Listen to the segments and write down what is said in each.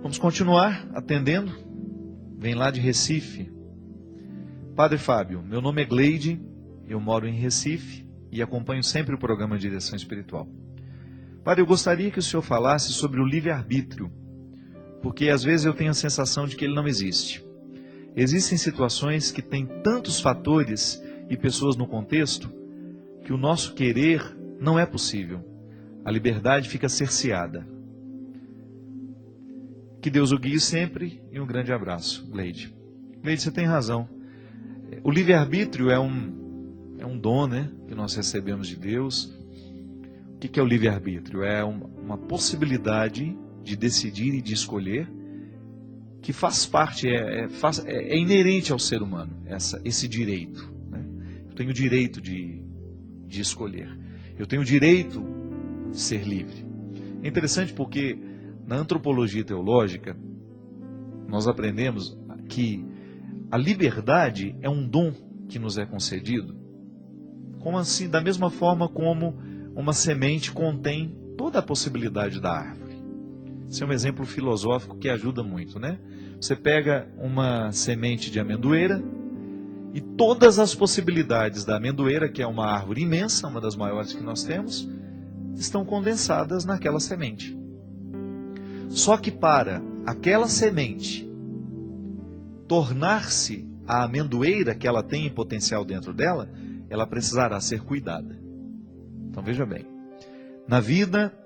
Vamos continuar atendendo. Vem lá de Recife. Padre Fábio, meu nome é Gleide, eu moro em Recife e acompanho sempre o programa Direção Espiritual. Padre, eu gostaria que o senhor falasse sobre o livre-arbítrio, porque às vezes eu tenho a sensação de que ele não existe. Existem situações que têm tantos fatores e pessoas no contexto que o nosso querer não é possível. A liberdade fica cerceada. Que Deus o guie sempre e um grande abraço, Gleide. Gleide, você tem razão. O livre-arbítrio é um dom, né, que nós recebemos de Deus. O que é o livre-arbítrio? É uma possibilidade de decidir e de escolher que faz parte, é inerente ao ser humano, esse direito. Né? Eu tenho o direito de escolher. Eu tenho o direito de ser livre. É interessante porque na antropologia teológica nós aprendemos que a liberdade é um dom que nos é concedido, como assim, da mesma forma como uma semente contém toda a possibilidade da árvore. Esse é um exemplo filosófico que ajuda muito, né? Você pega uma semente de amendoeira e todas as possibilidades da amendoeira, que é uma árvore imensa, uma das maiores que nós temos, estão condensadas naquela semente. Só que para aquela semente tornar-se a amendoeira que ela tem em potencial dentro dela, ela precisará ser cuidada. Então veja bem, na vida,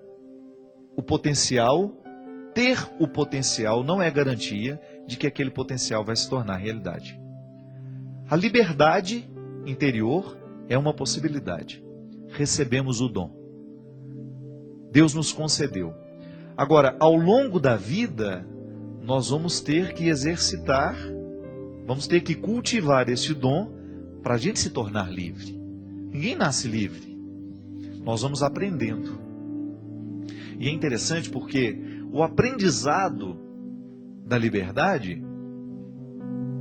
ter o potencial não é garantia de que aquele potencial vai se tornar realidade. A liberdade interior é uma possibilidade. Recebemos o dom. Deus nos concedeu. Agora, ao longo da vida, nós vamos ter que exercitar, vamos ter que cultivar esse dom para a gente se tornar livre. Ninguém nasce livre. Nós vamos aprendendo. E é interessante porque o aprendizado da liberdade,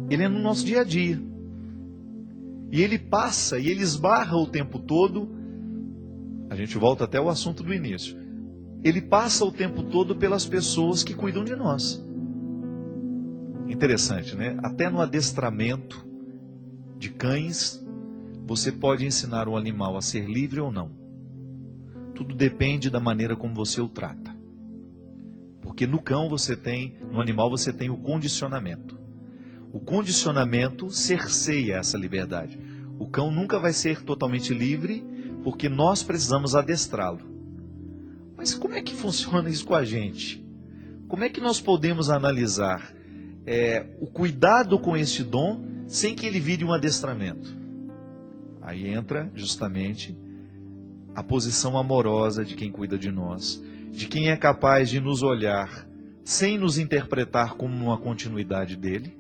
ele é no nosso dia a dia. E ele passa e ele esbarra o tempo todo. A gente volta até o assunto do início. Ele passa o tempo todo pelas pessoas que cuidam de nós. Interessante, né? Até no adestramento de cães, você pode ensinar um animal a ser livre ou não. Tudo depende da maneira como você o trata. Porque no animal você tem o condicionamento. O condicionamento cerceia essa liberdade. O cão nunca vai ser totalmente livre, porque nós precisamos adestrá-lo. Mas como é que funciona isso com a gente? Como é que nós podemos analisar o cuidado com este dom sem que ele vire um adestramento? Aí entra justamente a posição amorosa de quem cuida de nós, de quem é capaz de nos olhar sem nos interpretar como uma continuidade dele.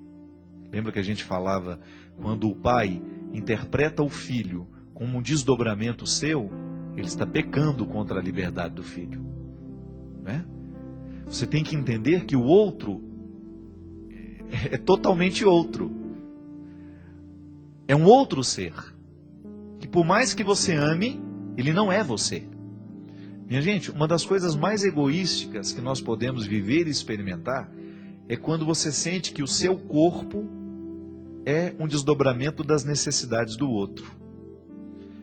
Lembra que a gente falava, quando o pai interpreta o filho como um desdobramento seu, ele está pecando contra a liberdade do filho. Né? Você tem que entender que o outro é totalmente outro. É um outro ser. Que por mais que você ame, ele não é você. Minha gente, uma das coisas mais egoísticas que nós podemos viver e experimentar é quando você sente que o seu corpo é um desdobramento das necessidades do outro.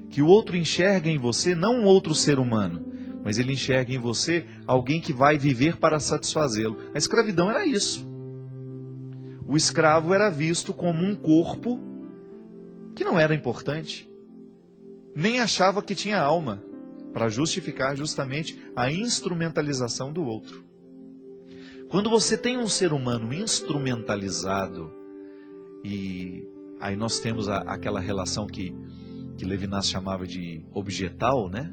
Que o outro enxerga em você não um outro ser humano, mas ele enxerga em você alguém que vai viver para satisfazê-lo. A escravidão era isso. O escravo era visto como um corpo que não era importante, nem achava que tinha alma, para justificar justamente a instrumentalização do outro. Quando você tem um ser humano instrumentalizado, e aí nós temos aquela relação que Levinas chamava de objetal, né?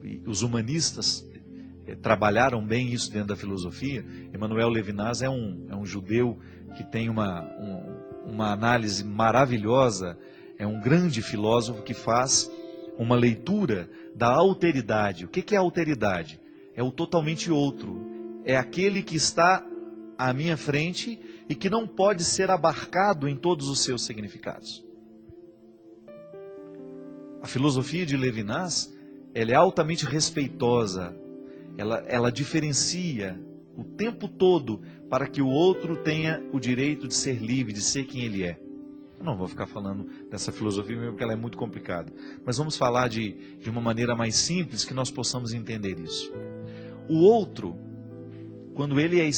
E os humanistas trabalharam bem isso dentro da filosofia. Emmanuel Levinas é um judeu que tem uma análise maravilhosa, é um grande filósofo que faz uma leitura da alteridade. O que é alteridade? É o totalmente outro. É aquele que está à minha frente e que não pode ser abarcado em todos os seus significados. A filosofia de Levinas, ela é altamente respeitosa. Ela diferencia o tempo todo para que o outro tenha o direito de ser livre, de ser quem ele é. Eu não vou ficar falando dessa filosofia mesmo porque ela é muito complicada, mas vamos falar de uma maneira mais simples que nós possamos entender isso. O outro, quando ele é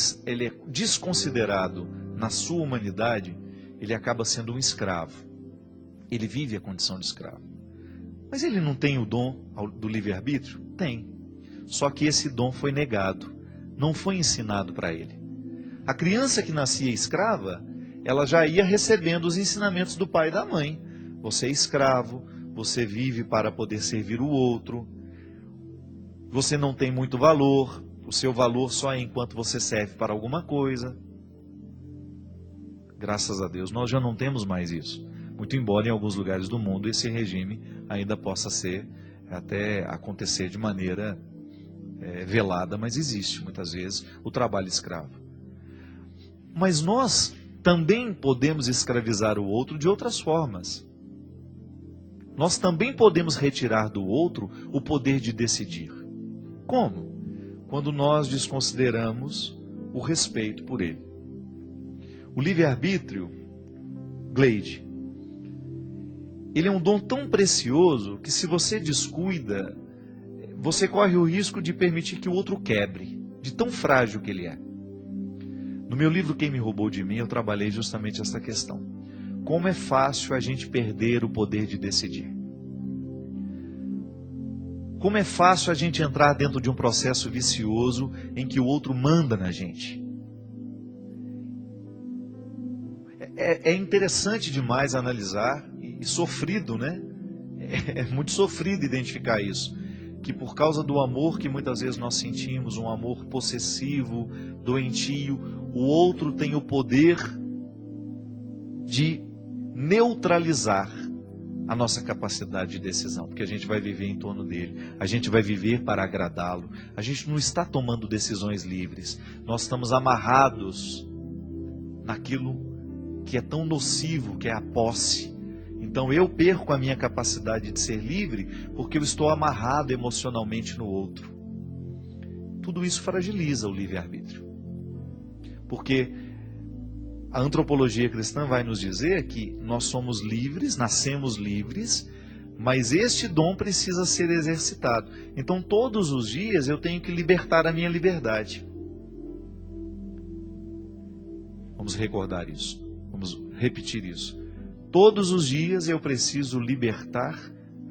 desconsiderado na sua humanidade, ele acaba sendo um escravo. Ele vive a condição de escravo. Mas ele não tem o dom do livre-arbítrio? Tem. Só que esse dom foi negado, não foi ensinado para ele. A criança que nascia escrava, ela já ia recebendo os ensinamentos do pai e da mãe. Você é escravo, você vive para poder servir o outro, você não tem muito valor, o seu valor só é enquanto você serve para alguma coisa. Graças a Deus, nós já não temos mais isso. Muito embora em alguns lugares do mundo esse regime ainda possa até acontecer de maneira velada, mas existe muitas vezes o trabalho escravo. Mas nós também podemos escravizar o outro de outras formas. Nós também podemos retirar do outro o poder de decidir. Como? Quando nós desconsideramos o respeito por ele. O livre-arbítrio, Gleide, ele é um dom tão precioso que se você descuida, você corre o risco de permitir que o outro quebre, de tão frágil que ele é. No meu livro Quem Me Roubou de Mim, eu trabalhei justamente essa questão. Como é fácil a gente perder o poder de decidir. Como é fácil a gente entrar dentro de um processo vicioso em que o outro manda na gente. É interessante demais analisar e sofrido, né? É muito sofrido identificar isso. Que por causa do amor que muitas vezes nós sentimos, um amor possessivo, doentio, o outro tem o poder de neutralizar a nossa capacidade de decisão, porque a gente vai viver em torno dele, a gente vai viver para agradá-lo, a gente não está tomando decisões livres, nós estamos amarrados naquilo que é tão nocivo, que é a posse. Então eu perco a minha capacidade de ser livre porque eu estou amarrado emocionalmente no outro. Tudo isso fragiliza o livre-arbítrio. Porque a antropologia cristã vai nos dizer que nós somos livres, nascemos livres, mas este dom precisa ser exercitado. Então todos os dias eu tenho que libertar a minha liberdade. Vamos recordar isso. Vamos repetir isso. Todos os dias eu preciso libertar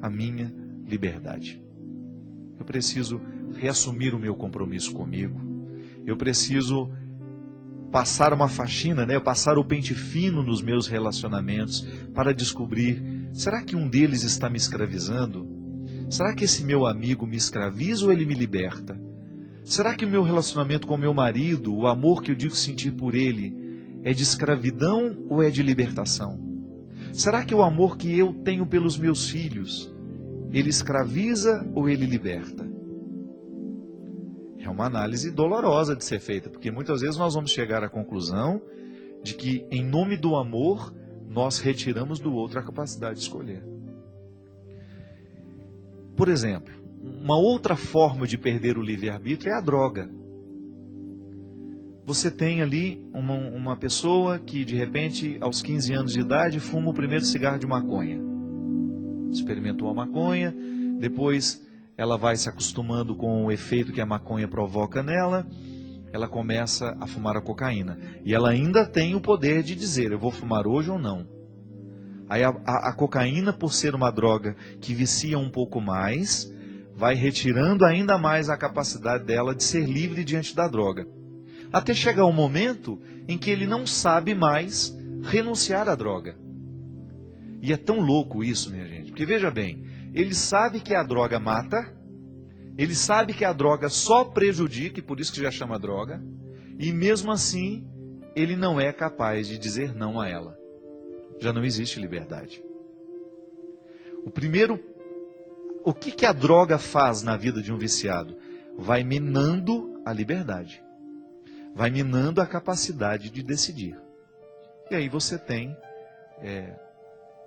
a minha liberdade. Eu preciso reassumir o meu compromisso comigo. Eu preciso passar uma faxina, passar o pente fino nos meus relacionamentos para descobrir, será que um deles está me escravizando? Será que esse meu amigo me escraviza ou ele me liberta? Será que o meu relacionamento com o meu marido, o amor que eu digo sentir por ele, é de escravidão ou é de libertação? Será que o amor que eu tenho pelos meus filhos, ele escraviza ou ele liberta? É uma análise dolorosa de ser feita, porque muitas vezes nós vamos chegar à conclusão de que, em nome do amor, nós retiramos do outro a capacidade de escolher. Por exemplo, uma outra forma de perder o livre-arbítrio é a droga. Você tem ali uma pessoa que, de repente, aos 15 anos de idade, fuma o primeiro cigarro de maconha. Experimentou a maconha, depois ela vai se acostumando com o efeito que a maconha provoca nela, ela começa a fumar a cocaína. E ela ainda tem o poder de dizer, eu vou fumar hoje ou não. Aí a cocaína, por ser uma droga que vicia um pouco mais, vai retirando ainda mais a capacidade dela de ser livre diante da droga. Até chegar um momento em que ele não sabe mais renunciar à droga. E é tão louco isso, minha gente, porque veja bem, ele sabe que a droga mata, ele sabe que a droga só prejudica, e por isso que já chama droga, e mesmo assim, ele não é capaz de dizer não a ela. Já não existe liberdade. O que a droga faz na vida de um viciado? Vai minando a liberdade. Vai minando a capacidade de decidir. E aí você tem,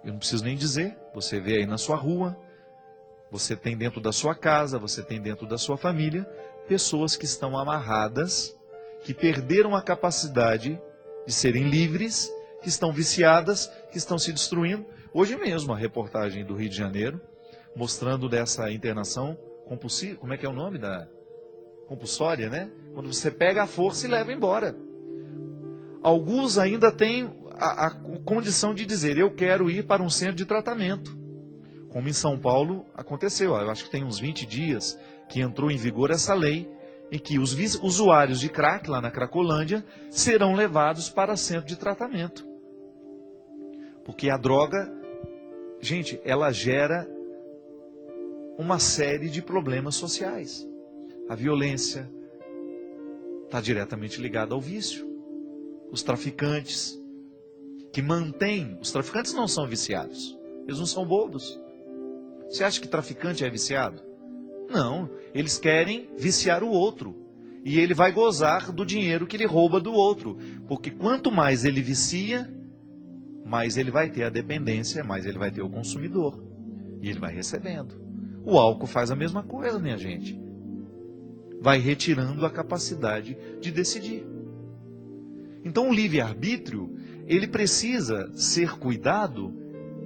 eu não preciso nem dizer, você vê aí na sua rua, você tem dentro da sua casa, você tem dentro da sua família, pessoas que estão amarradas que perderam a capacidade de serem livres, que estão viciadas, que estão se destruindo. Hoje mesmo, a reportagem do Rio de Janeiro, mostrando dessa internação compulsiva, como é que é o nome da compulsória, né? Quando você pega a força e leva embora. Alguns ainda têm a condição de dizer, eu quero ir para um centro de tratamento. Como em São Paulo aconteceu, eu acho que tem uns 20 dias que entrou em vigor essa lei, em que os usuários de crack, lá na Cracolândia, serão levados para centro de tratamento. Porque a droga, gente, ela gera uma série de problemas sociais. A violência está diretamente ligada ao vício. Os traficantes que mantêm... Os traficantes não são viciados. Eles não são bobos. Você acha que traficante é viciado? Não. Eles querem viciar o outro. E ele vai gozar do dinheiro que ele rouba do outro. Porque quanto mais ele vicia, mais ele vai ter a dependência, mais ele vai ter o consumidor. E ele vai recebendo. O álcool faz a mesma coisa, minha gente. Vai retirando a capacidade de decidir. Então o livre-arbítrio, ele precisa ser cuidado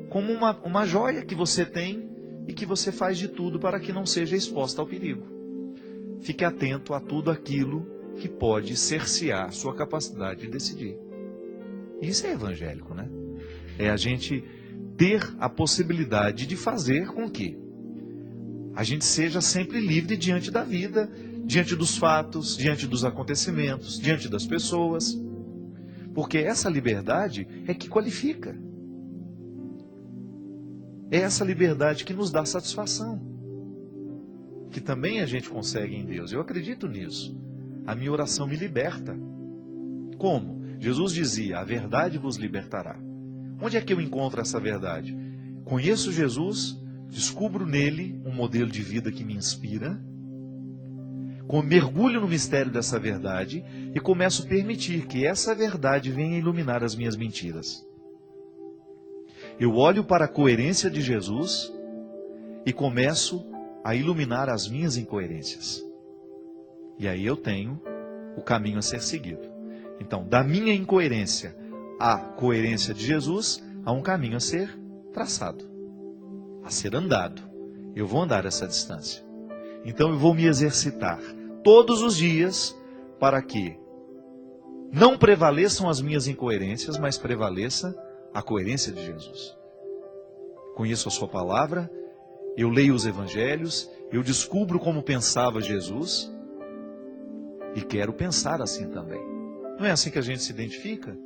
como uma joia que você tem e que você faz de tudo para que não seja exposta ao perigo. Fique atento a tudo aquilo que pode cercear sua capacidade de decidir. Isso é evangélico, né? É a gente ter a possibilidade de fazer com que a gente seja sempre livre diante da vida, diante dos fatos, diante dos acontecimentos, diante das pessoas. Porque essa liberdade é que qualifica. É essa liberdade que nos dá satisfação. Que também a gente consegue em Deus. Eu acredito nisso. A minha oração me liberta. Como? Jesus dizia, a verdade vos libertará. Onde é que eu encontro essa verdade? Conheço Jesus, descubro nele um modelo de vida que me inspira, mergulho no mistério dessa verdade e começo a permitir que essa verdade venha iluminar as minhas mentiras. Eu olho para a coerência de Jesus e começo a iluminar as minhas incoerências. E aí eu tenho o caminho a ser seguido. Então, da minha incoerência à coerência de Jesus, há um caminho a ser traçado, a ser andado. Eu vou andar essa distância. Então eu vou me exercitar todos os dias para que não prevaleçam as minhas incoerências, mas prevaleça a coerência de Jesus. Conheço a sua palavra, eu leio os evangelhos, eu descubro como pensava Jesus e quero pensar assim também. Não é assim que a gente se identifica?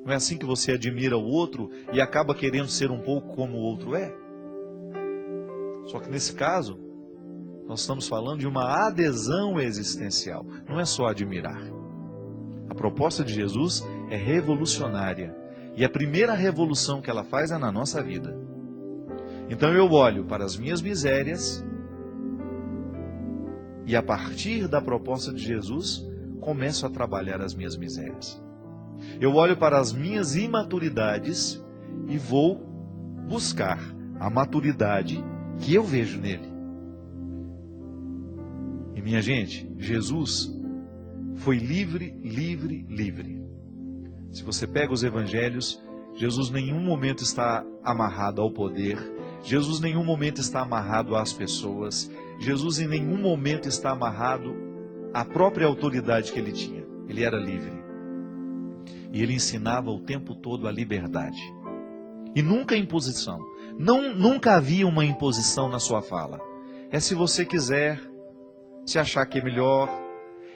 Não é assim que você admira o outro e acaba querendo ser um pouco como o outro é? Só que nesse caso, nós estamos falando de uma adesão existencial. Não é só admirar. A proposta de Jesus é revolucionária. E a primeira revolução que ela faz é na nossa vida. Então eu olho para as minhas misérias e a partir da proposta de Jesus, começo a trabalhar as minhas misérias. Eu olho para as minhas imaturidades e vou buscar a maturidade que eu vejo nele. E minha gente, Jesus foi livre, livre, livre. Se você pega os evangelhos, Jesus em nenhum momento está amarrado ao poder, Jesus em nenhum momento está amarrado às pessoas, Jesus em nenhum momento está amarrado à própria autoridade que ele tinha. Ele era livre. E ele ensinava o tempo todo a liberdade. E nunca imposição. Nunca havia uma imposição na sua fala. É se você quiser, se achar que é melhor.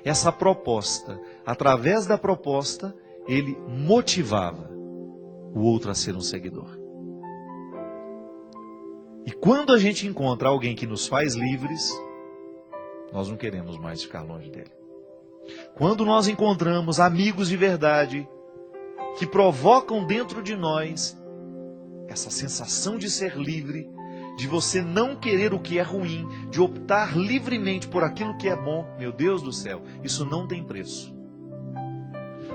Essa proposta, através da proposta, ele motivava o outro a ser um seguidor. E quando a gente encontra alguém que nos faz livres, nós não queremos mais ficar longe dele. Quando nós encontramos amigos de verdade, que provocam dentro de nós essa sensação de ser livre, de você não querer o que é ruim, de optar livremente por aquilo que é bom, meu Deus do céu, isso não tem preço.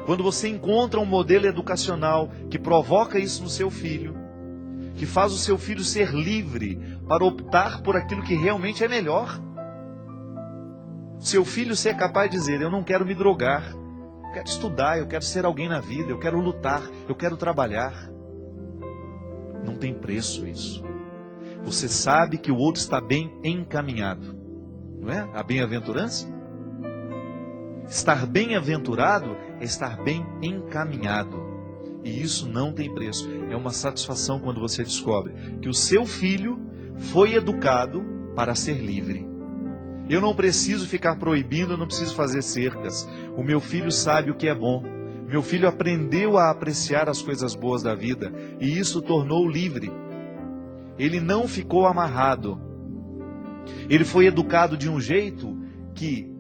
Quando você encontra um modelo educacional que provoca isso no seu filho, que faz o seu filho ser livre para optar por aquilo que realmente é melhor, Seu filho ser capaz de dizer: eu não quero me drogar, eu quero estudar, eu quero ser alguém na vida, eu quero lutar, eu quero trabalhar. Não tem preço isso. Você sabe que o outro está bem encaminhado. Não é? A bem-aventurança? Estar bem-aventurado é estar bem encaminhado. E isso não tem preço. É uma satisfação quando você descobre que o seu filho foi educado para ser livre. Eu não preciso ficar proibindo, eu não preciso fazer cercas. O meu filho sabe o que é bom. Meu filho aprendeu a apreciar as coisas boas da vida. E isso o tornou livre. Ele não ficou amarrado. Ele foi educado de um jeito que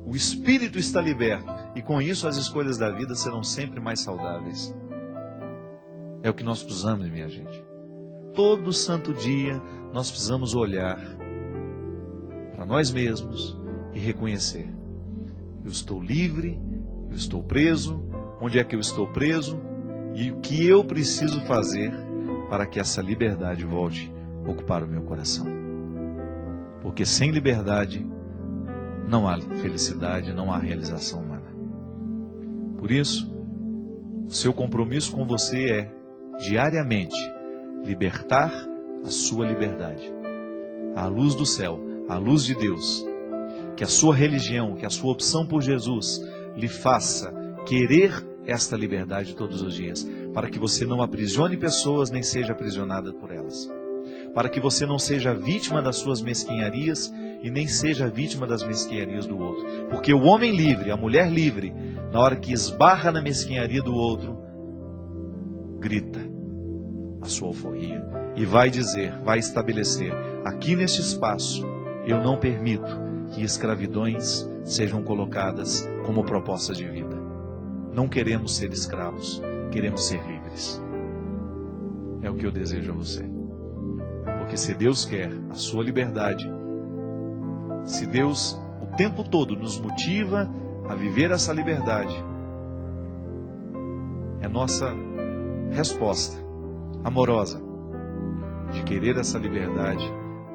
o espírito está liberto. E com isso as escolhas da vida serão sempre mais saudáveis. É o que nós precisamos, minha gente. Todo santo dia nós precisamos olhar para nós mesmos e reconhecer: eu estou livre, eu estou preso, onde é que eu estou preso e o que eu preciso fazer para que essa liberdade volte a ocupar o meu coração. Porque sem liberdade não há felicidade, não há realização humana. Por isso, o seu compromisso com você é, diariamente, libertar a sua liberdade. À luz do céu, à luz de Deus. Que a sua religião, que a sua opção por Jesus lhe faça querer esta liberdade todos os dias. Para que você não aprisione pessoas, nem seja aprisionada por elas. Para que você não seja vítima das suas mesquinharias e nem seja vítima das mesquinharias do outro. Porque o homem livre, a mulher livre, na hora que esbarra na mesquinharia do outro, grita a sua alforria e vai dizer, vai estabelecer: aqui neste espaço eu não permito que escravidões sejam colocadas como propostas de vida. Não queremos ser escravos, queremos ser livres. É o que eu desejo a você. Porque se Deus quer a sua liberdade, se Deus o tempo todo nos motiva a viver essa liberdade, é nossa resposta amorosa de querer essa liberdade,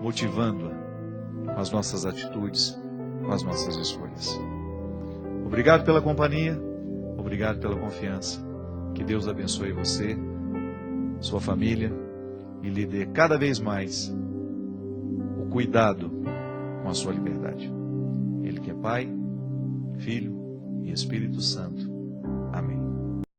motivando-a com as nossas atitudes, com as nossas escolhas. Obrigado pela companhia, obrigado pela confiança. Que Deus abençoe você, sua família, e lhe dê cada vez mais o cuidado com a sua liberdade. Ele que é Pai, Filho e Espírito Santo.